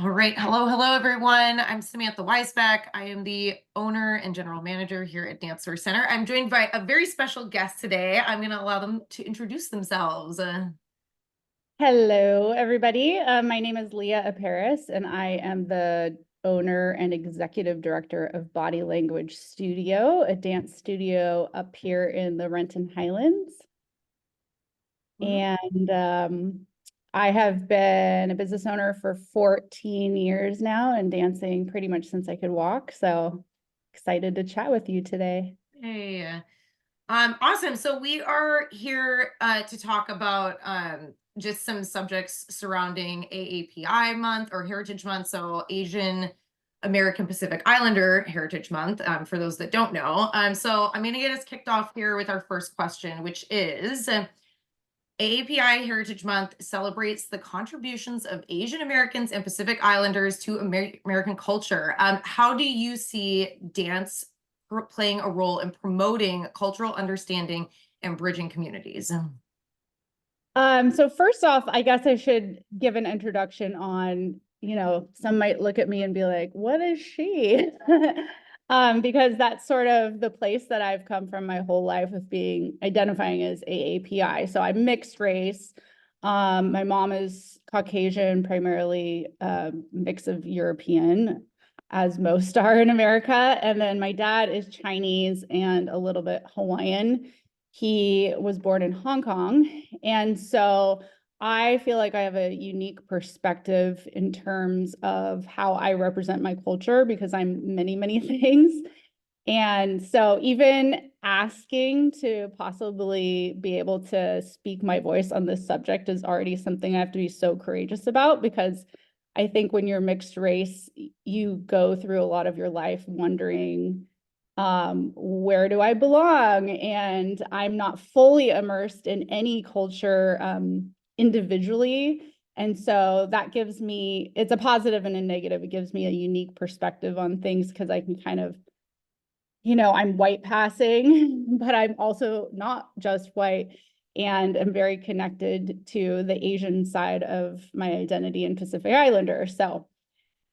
All right. Hello, everyone. I'm Samantha Weisbeck. I am the owner and general manager here at Dance Source Center. I'm joined by a very special guest today. I'm going to allow them to introduce themselves. Hello, everybody. My name is Lea Aparis, and I am the owner and executive director of Body Language Studio, a dance studio up here in the Renton Highlands. And I have been a business owner for 14 years now and dancing pretty much since I could walk. So excited to chat with you today. Hey, awesome. So we are here to talk about just some subjects surrounding AAPI month or Heritage Month. So Asian American Pacific Islander Heritage Month, for those that don't know. So I'm going to get us kicked off here with our first question, which is AAPI Heritage Month celebrates the contributions of Asian Americans and Pacific Islanders to American culture. How do you see dance playing a role in promoting cultural understanding and bridging communities? So first off, I guess I should give an introduction on, some might look at me and be like, what is she? Because that's sort of the place that I've come from my whole life with identifying as AAPI. So I'm mixed race. My mom is Caucasian, primarily mix of European, as most are in America. And then my dad is Chinese and a little bit Hawaiian. He was born in Hong Kong. And so I feel like I have a unique perspective in terms of how I represent my culture because I'm many, many things. And so even asking to possibly be able to speak my voice on this subject is already something I have to be so courageous about, because I think when you're mixed race, you go through a lot of your life wondering, where do I belong? And I'm not fully immersed in any culture individually. And so that gives me, it's a positive and a negative. It gives me a unique perspective on things because I can kind of, I'm white passing, but I'm also not just white. And I'm very connected to the Asian side of my identity in Pacific Islander. So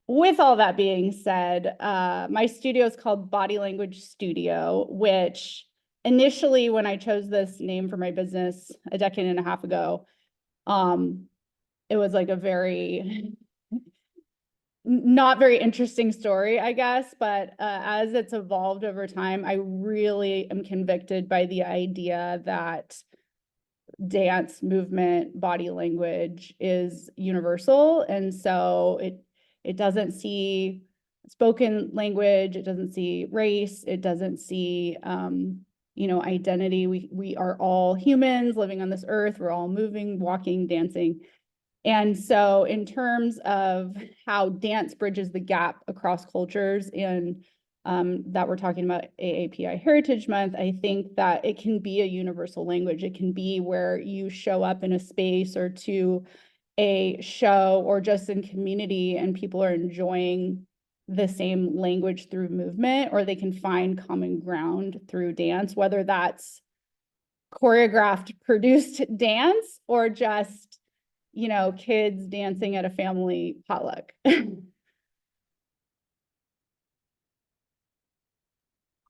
with all that being said, my studio is called Body Language Studio, which initially, when I chose this name for my business a decade and a half ago, it was like a very not very interesting story, I guess. But as it's evolved over time, I really am convicted by the idea that dance, movement, body language is universal. And so it doesn't see spoken language, it doesn't see race, it doesn't see identity. We are all humans living on this earth. We're all moving, walking, dancing. And so in terms of how dance bridges the gap across cultures, and that we're talking about AAPI Heritage Month, I think that it can be a universal language. It can be where you show up in a space or to a show or just in community and people are enjoying the same language through movement, or they can find common ground through dance, whether that's choreographed, produced dance or just, kids dancing at a family potluck.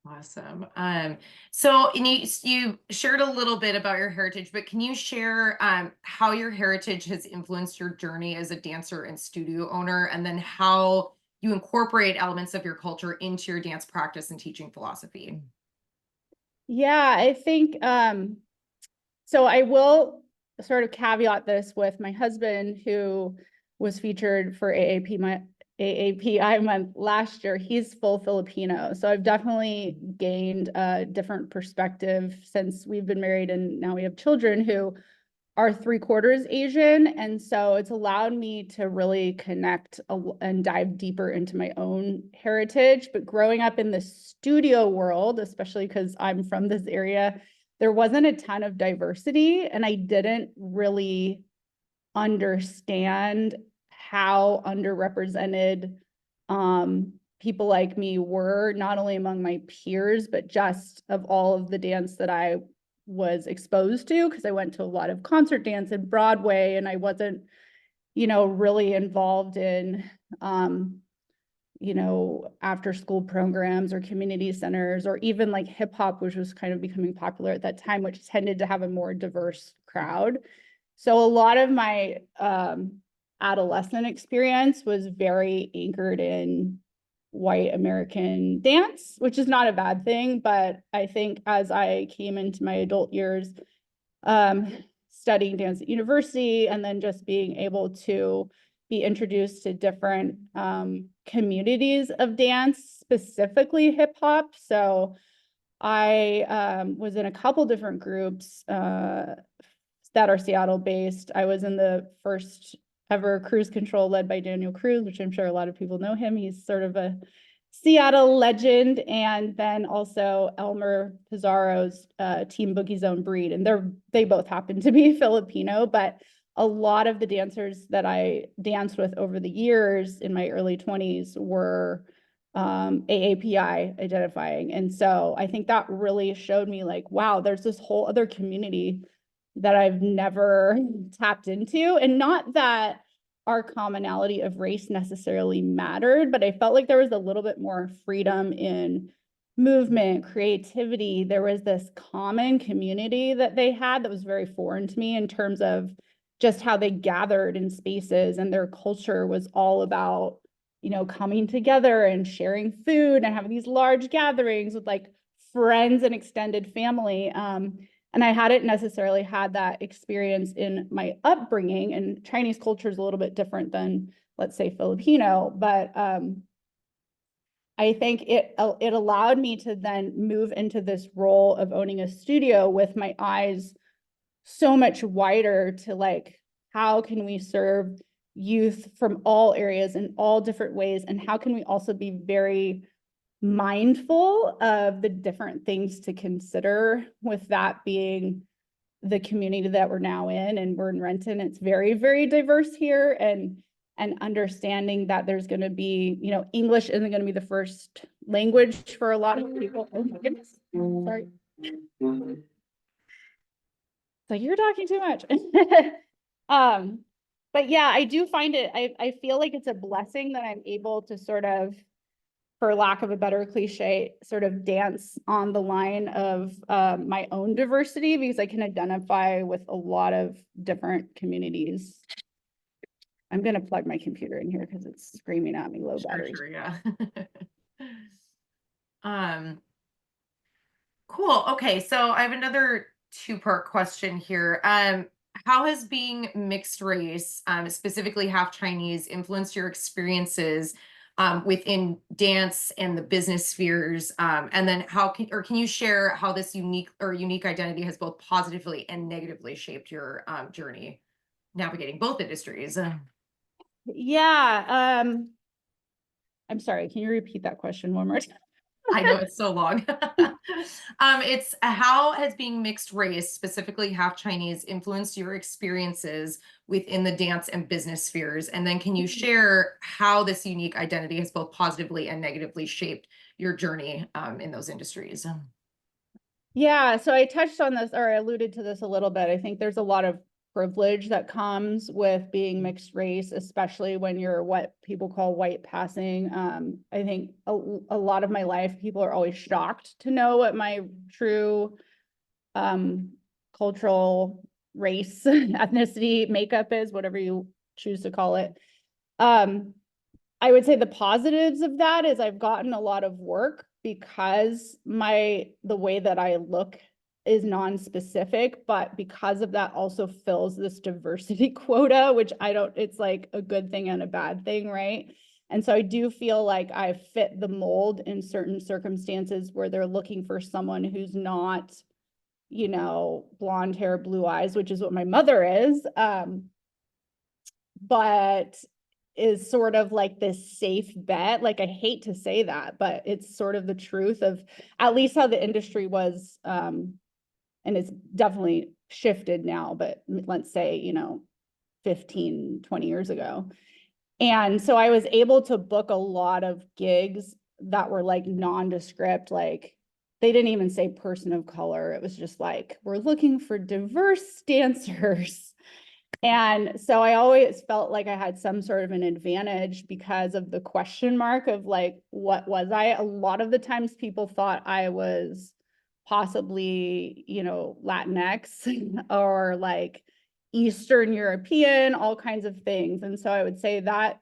Awesome. So and you shared a little bit about your heritage, but can you share how your heritage has influenced your journey as a dancer and studio owner, and then how you incorporate elements of your culture into your dance practice and teaching philosophy? Yeah, I think so I will sort of caveat this with my husband, who was featured for AAPI month last year. He's full Filipino. So I've definitely gained a different perspective since we've been married, and now we have children who are 3/4 Asian. And so it's allowed me to really connect and dive deeper into my own heritage. But growing up in the studio world, especially because I'm from this area, there wasn't a ton of diversity, and I didn't really understand how underrepresented people like me were, not only among my peers, but just of all of the dance that I was exposed to, because I went to a lot of concert dance and Broadway, and I wasn't, really involved in you know, after school programs or community centers, or even like hip hop, which was kind of becoming popular at that time, which tended to have a more diverse crowd. So a lot of my adolescent experience was very anchored in white American dance, which is not a bad thing. But I think as I came into my adult years, studying dance at university, and then just being able to be introduced to different communities of dance, specifically hip hop. So I was in a couple different groups that are Seattle based. I was in the first ever cruise control led by Daniel Cruz, which I'm sure a lot of people know him. He's sort of a Seattle legend. And then also Elmer Pizarro's Team Boogie Zone Breed. And they both happen to be Filipino, but a lot of the dancers that I danced with over the years in my early 20s were AAPI identifying. And so I think that really showed me like, wow, there's this whole other community that I've never tapped into. And not that our commonality of race necessarily mattered, but I felt like there was a little bit more freedom in movement, creativity. There was this common community that they had that was very foreign to me in terms of just how they gathered in spaces, and their culture was all about, you know, coming together and sharing food and having these large gatherings with like friends and extended family. And I hadn't necessarily had that experience in my upbringing, and Chinese culture is a little bit different than, let's say, Filipino, but I think it allowed me to then move into this role of owning a studio with my eyes so much wider to like, how can we serve youth from all areas in all different ways? And how can we also be very mindful of the different things to consider, with that being the community that we're now in, and we're in Renton. It's very, very diverse here, and understanding that there's going to be, you know, English isn't going to be the first language for a lot of people. Oh my goodness, sorry. So you're talking too much. But yeah, I do find it, I feel like it's a blessing that I'm able to sort of, for lack of a better cliche, sort of dance on the line of my own diversity, because I can identify with a lot of different communities. I'm going to plug my computer in here because it's screaming at me low battery. Sure, yeah. Cool. Okay, so I have another two-part question here. How has being mixed race, specifically half Chinese, influenced your experiences within dance and the business spheres? And then can you share how this unique identity has both positively and negatively shaped your journey navigating both industries? Yeah. I'm sorry, can you repeat that question one more time? I know it's so long. It's how has being mixed race, specifically half Chinese, influenced your experiences within the dance and business spheres? And then can you share how this unique identity has both positively and negatively shaped your journey in those industries? Yeah, so I touched on this, or I alluded to this a little bit. I think there's a lot of privilege that comes with being mixed race, especially when you're what people call white passing. I think a lot of my life, people are always shocked to know what my true cultural race, ethnicity makeup is, whatever you choose to call it. I would say the positives of that is I've gotten a lot of work because the way that I look is non-specific, but because of that also fills this diversity quota, which it's like a good thing and a bad thing, right? And so I do feel like I fit the mold in certain circumstances where they're looking for someone who's not, you know, blonde hair, blue eyes, which is what my mother is, but is sort of like this safe bet. Like, I hate to say that, but it's sort of the truth of at least how the industry was, and it's definitely shifted now, but let's say, you know, 15, 20 years ago. And so I was able to book a lot of gigs that were like nondescript, like they didn't even say person of color. It was just like, we're looking for diverse dancers. And so I always felt like I had some sort of an advantage because of the question mark of like, what was I? A lot of the times people thought I was possibly, Latinx or like Eastern European, all kinds of things. And so I would say that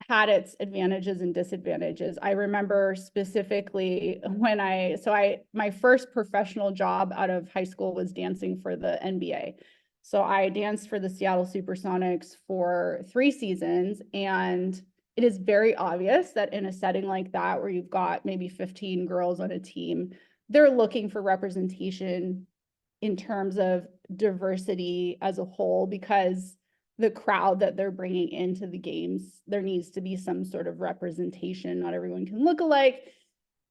had its advantages and disadvantages. I remember specifically when my first professional job out of high school was dancing for the NBA. So I danced for the Seattle SuperSonics for 3 seasons. And it is very obvious that in a setting like that, where you've got maybe 15 girls on a team, they're looking for representation in terms of diversity as a whole, because the crowd that they're bringing into the games, there needs to be some sort of representation. Not everyone can look alike.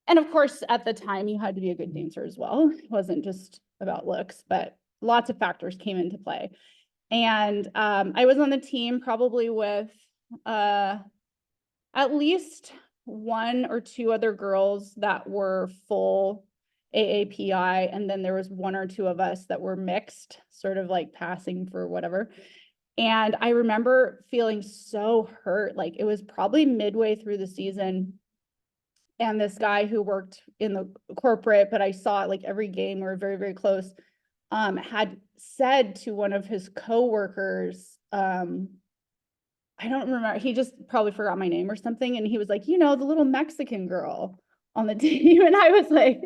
And of course, at the time, you had to be a good dancer as well. It wasn't just about looks, but lots of factors came into play. And I was on the team probably with at least 1 or 2 other girls that were full AAPI. And then there was 1 or 2 of us that were mixed, sort of like passing for whatever. And I remember feeling so hurt. Like it was probably midway through the season. And this guy who worked in the corporate, but I saw it like every game, we were very, very close, had said to one of his coworkers, I don't remember, he just probably forgot my name or something. And he was like, the little Mexican girl on the team. And I was like,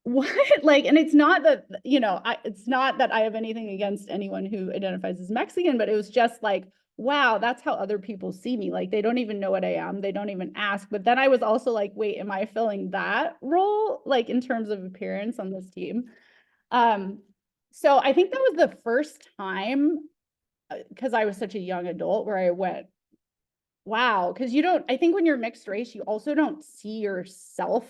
what? Like, and it's not that, it's not that I have anything against anyone who identifies as Mexican, but it was just like, wow, that's how other people see me. Like, they don't even know what I am. They don't even ask. But then I was also like, wait, am I filling that role? Like in terms of appearance on this team? So I think that was the first time, because I was such a young adult, where I went, wow, because I think when you're mixed race, you also don't see yourself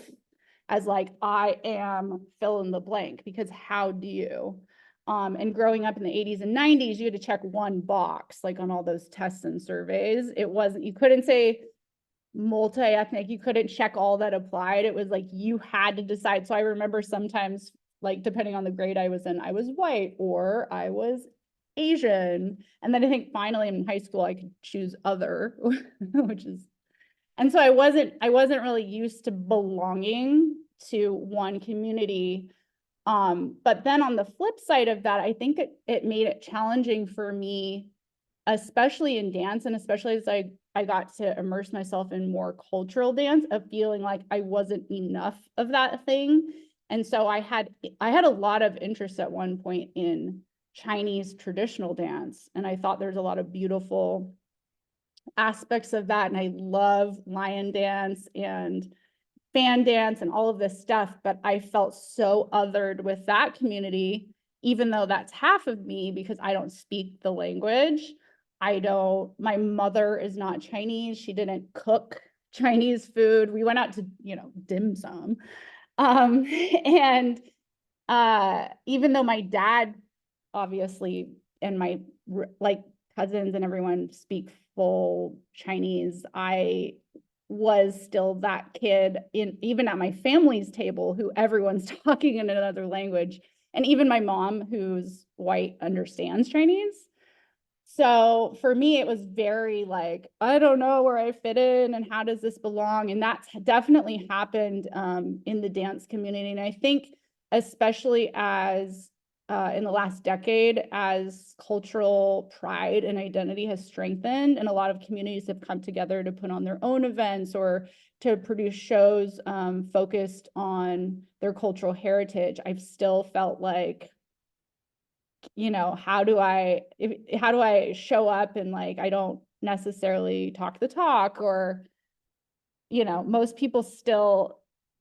as like, I am fill in the blank, because how do you? And growing up in the 80s and 90s, you had to check one box, like on all those tests and surveys. You couldn't say multi-ethnic, you couldn't check all that applied. It was like, you had to decide. So I remember sometimes, like, depending on the grade I was in, I was white or I was Asian. And then I think finally in high school, I could choose other, which is, and so I wasn't really used to belonging to one community. But then on the flip side of that, I think it made it challenging for me, especially in dance, and especially as I got to immerse myself in more cultural dance, of feeling like I wasn't enough of that thing. And so I had a lot of interest at one point in Chinese traditional dance, and I thought there's a lot of beautiful aspects of that. And I love lion dance and fan dance and all of this stuff, but I felt so othered with that community, even though that's half of me, because I don't speak the language. My mother is not Chinese. She didn't cook Chinese food. We went out to, dim sum. And even though my dad, obviously, and my like cousins and everyone speak full Chinese, I was still that kid even at my family's table who everyone's talking in another language. And even my mom, who's white, understands Chinese. So for me, it was very like, I don't know where I fit in and how does this belong? And that's definitely happened in the dance community. And I think especially as in the last decade, as cultural pride and identity has strengthened, and a lot of communities have come together to put on their own events or to produce shows focused on their cultural heritage, I've still felt like, how do I show up, and like, I don't necessarily talk the talk, or, most people still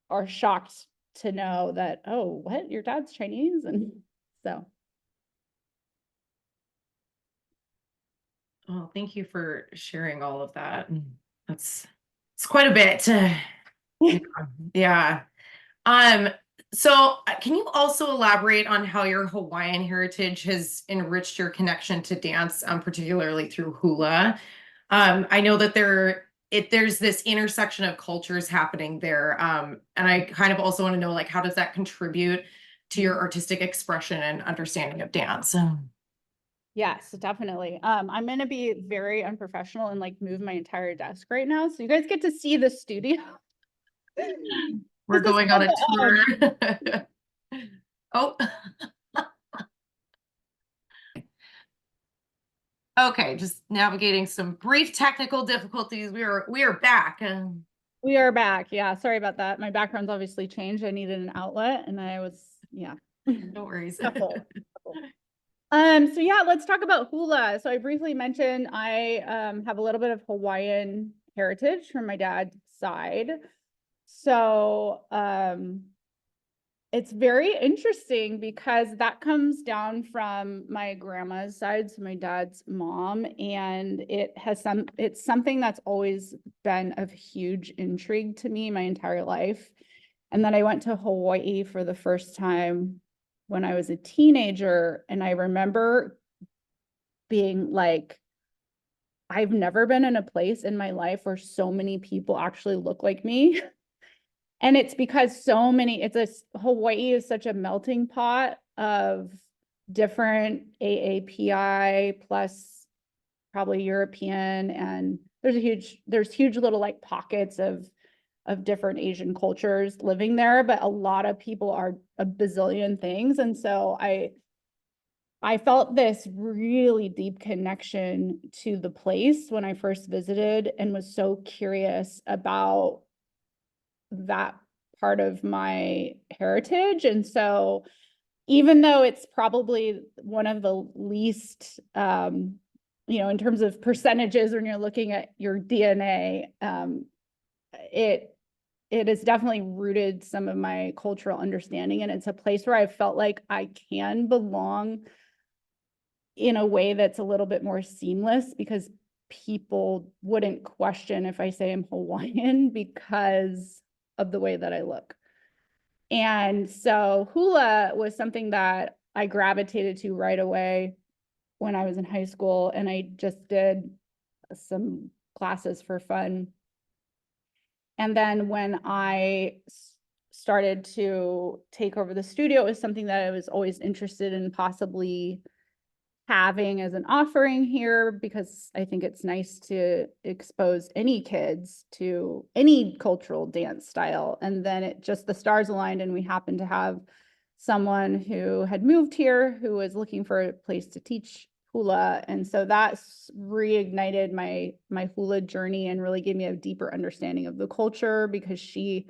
are shocked to know that, oh, what, your dad's Chinese? And so. Well, thank you for sharing all of that. It's quite a bit. Yeah. So can you also elaborate on how your Hawaiian heritage has enriched your connection to dance, particularly through hula? I know that there's this intersection of cultures happening there. And I kind of also want to know, like, how does that contribute to your artistic expression and understanding of dance? Yes, definitely. I'm gonna be very unprofessional and like move my entire desk right now, so you guys get to see the studio. We're This is going on called a tour. Oh, okay, just navigating some brief technical difficulties. We are back. we are back. Yeah, sorry about that. My background's obviously changed. I needed an outlet and I was, yeah. No worries. Shuffle. So yeah, let's talk about hula. So I briefly mentioned I have a little bit of Hawaiian heritage from my dad's side. So it's very interesting because that comes down from my grandma's side, so my dad's mom, and it's something that's always been of huge intrigue to me my entire life. And then I went to Hawaii for the first time when I was a teenager, and I remember being like, I've never been in a place in my life where so many people actually look like me. And it's because Hawaii is such a melting pot of different AAPI plus probably European, and there's huge little like pockets of different Asian cultures living there, but a lot of people are a bazillion things. And so I felt this really deep connection to the place when I first visited and was so curious about that part of my heritage. And so even though it's probably one of the least, in terms of percentages when you're looking at your DNA, it has definitely rooted some of my cultural understanding. And it's a place where I felt like I can belong in a way that's a little bit more seamless, because people wouldn't question if I say I'm Hawaiian because of the way that I look. And so hula was something that I gravitated to right away when I was in high school, and I just did some classes for fun. And then when I started to take over the studio, it was something that I was always interested in possibly having as an offering here, because I think it's nice to expose any kids to any cultural dance style. And then the stars aligned, and we happened to have someone who had moved here who was looking for a place to teach hula. And so that's reignited my hula journey and really gave me a deeper understanding of the culture, because she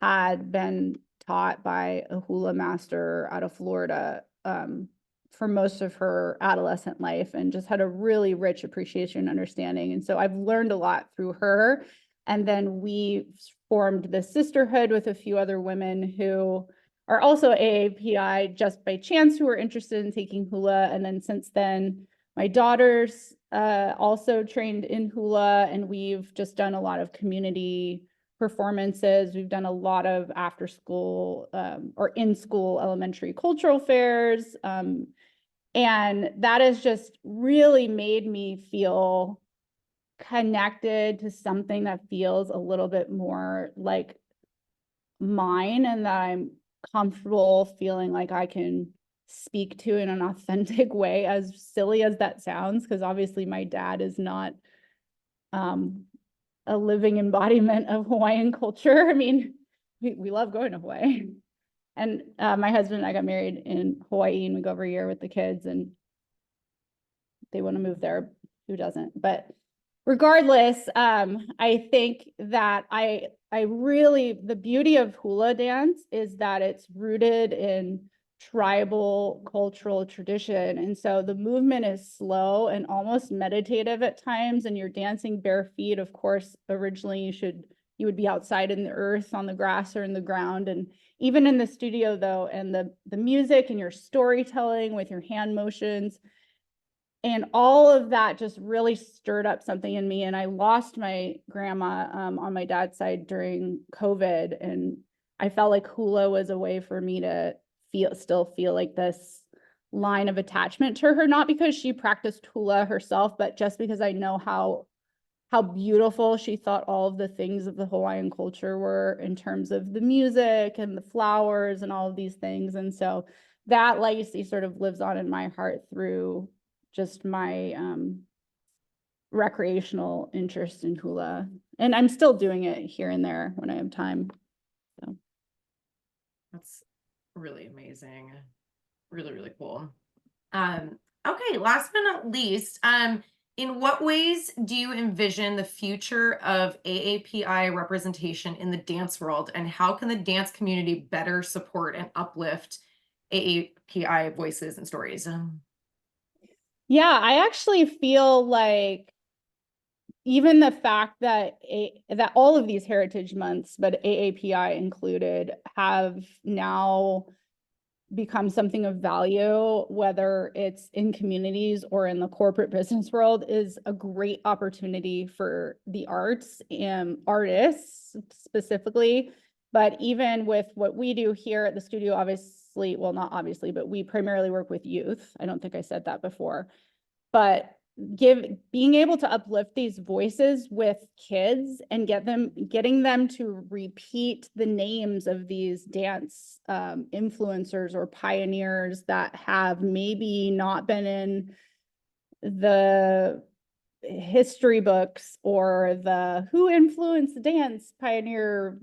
had been taught by a hula master out of Florida for most of her adolescent life, and just had a really rich appreciation and understanding. And so I've learned a lot through her. And then we formed this sisterhood with a few other women who are also AAPI just by chance, who were interested in taking hula. And then since then, my daughters also trained in hula, and we've just done a lot of community performances. We've done a lot of after school or in school elementary cultural fairs. And that has just really made me feel connected to something that feels a little bit more like mine, and that I'm comfortable feeling like I can speak to in an authentic way, as silly as that sounds, because obviously my dad is not a living embodiment of Hawaiian culture. I mean, we love going to Hawaii. And my husband and I got married in Hawaii, and we go every year with the kids, and they want to move there. Who doesn't? But regardless, I think that the beauty of hula dance is that it's rooted in tribal cultural tradition. And so the movement is slow and almost meditative at times, and you're dancing bare feet. Of course, originally you would be outside in the earth, on the grass or in the ground. And even in the studio though, and the music and your storytelling with your hand motions, and all of that just really stirred up something in me. And I lost my grandma on my dad's side during COVID. And I felt like hula was a way for me to still feel like this line of attachment to her, not because she practiced hula herself, but just because I know how beautiful she thought all of the things of the Hawaiian culture were, in terms of the music and the flowers and all of these things. And so that legacy sort of lives on in my heart through just my recreational interest in hula. And I'm still doing it here and there when I have time. So That's really amazing. Really, really cool. Okay, last but not least, in what ways do you envision the future of AAPI representation in the dance world, and how can the dance community better support and uplift AAPI voices and stories? yeah, I actually feel like even the fact that that all of these heritage months, but AAPI included, have now become something of value, whether it's in communities or in the corporate business world, is a great opportunity for the arts and artists specifically. But even with what we do here at the studio, obviously, well, not obviously, but we primarily work with youth. I don't think I said that before. But being able to uplift these voices with kids and getting them to repeat the names of these dance influencers or pioneers that have maybe not been in the history books or the who influenced dance pioneer,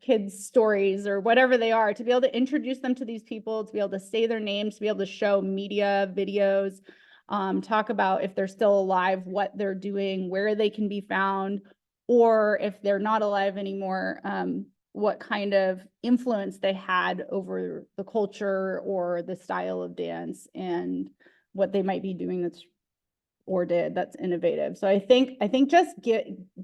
kids stories or whatever they are, to be able to introduce them to these people, to be able to say their names, to be able to show media videos, talk about if they're still alive, what they're doing, where they can be found, or if they're not alive anymore, what kind of influence they had over the culture or the style of dance, and what they might be doing that's innovative. So I think just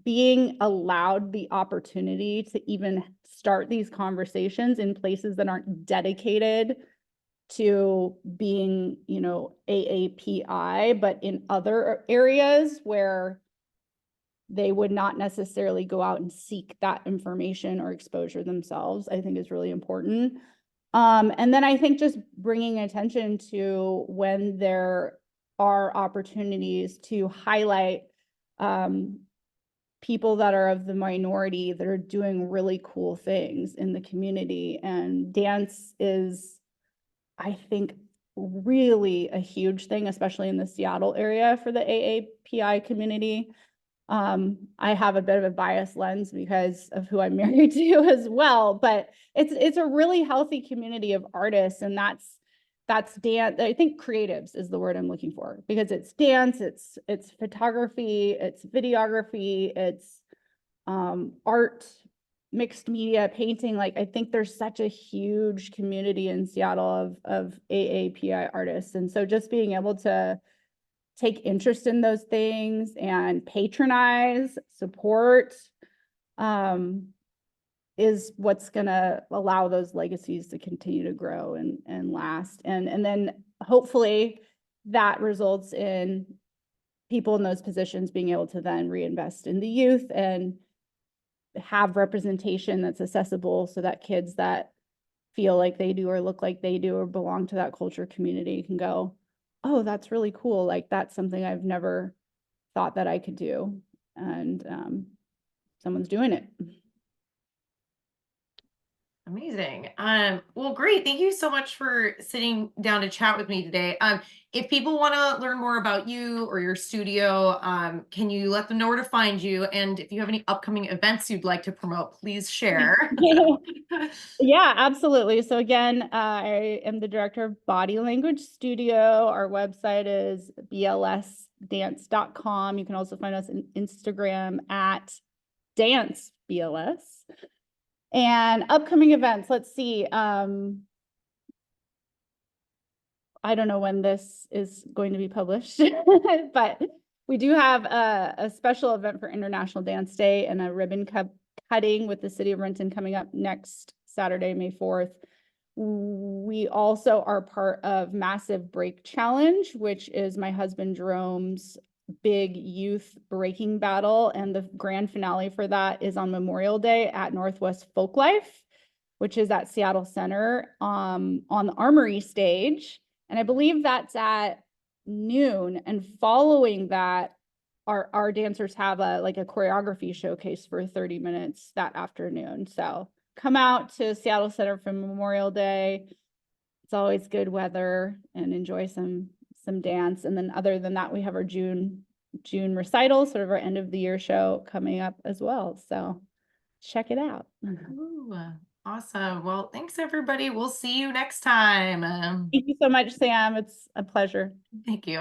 being allowed the opportunity to even start these conversations in places that aren't dedicated to being, AAPI, but in other areas where they would not necessarily go out and seek that information or exposure themselves, I think is really important. And then I think just bringing attention to when there are opportunities to highlight people that are of the minority that are doing really cool things in the community. And dance is, I think, really a huge thing, especially in the Seattle area for the AAPI community. I have a bit of a biased lens because of who I'm married to as well, but it's a really healthy community of artists, and that's dance. I think creatives is the word I'm looking for, because it's dance, it's photography, it's videography, it's art, mixed media, painting. Like, I think there's such a huge community in Seattle of AAPI artists. And so just being able to take interest in those things and patronize, support, is what's gonna allow those legacies to continue to grow and last. And then hopefully that results in people in those positions being able to then reinvest in the youth and have representation that's accessible, so that kids that feel like they do or look like they do or belong to that culture community can go, oh, that's really cool. Like, that's something I've never thought that I could do. And someone's doing it. Amazing. Well, great. Thank you so much for sitting down to chat with me today. If people want to learn more about you or your studio, can you let them know where to find you? And if you have any upcoming events you'd like to promote, please share. Yeah, absolutely. So again, I am the director of Body Language Studio. Our website is blsdance.com. You can also find us on Instagram at dancebls. And upcoming events, let's see. I don't know when this is going to be published, but we do have a special event for International Dance Day and a ribbon cutting with the city of Renton coming up next Saturday, May 4th. We also are part of Massive Break Challenge, which is my husband Jerome's big youth breaking battle, and the grand finale for that is on Memorial Day at Northwest Folklife, which is at Seattle Center, on the Armory stage, and I believe that's at noon. And following that, our dancers have a choreography showcase for 30 minutes that afternoon. So come out to Seattle Center for Memorial Day. It's always good weather, and enjoy some some dance. And then other than that, we have our June recital, sort of our end of the year show coming up as well. So check it out. Ooh, awesome. Well, thanks everybody. We'll see you next time. Thank you so much, Sam. It's a pleasure. Thank you.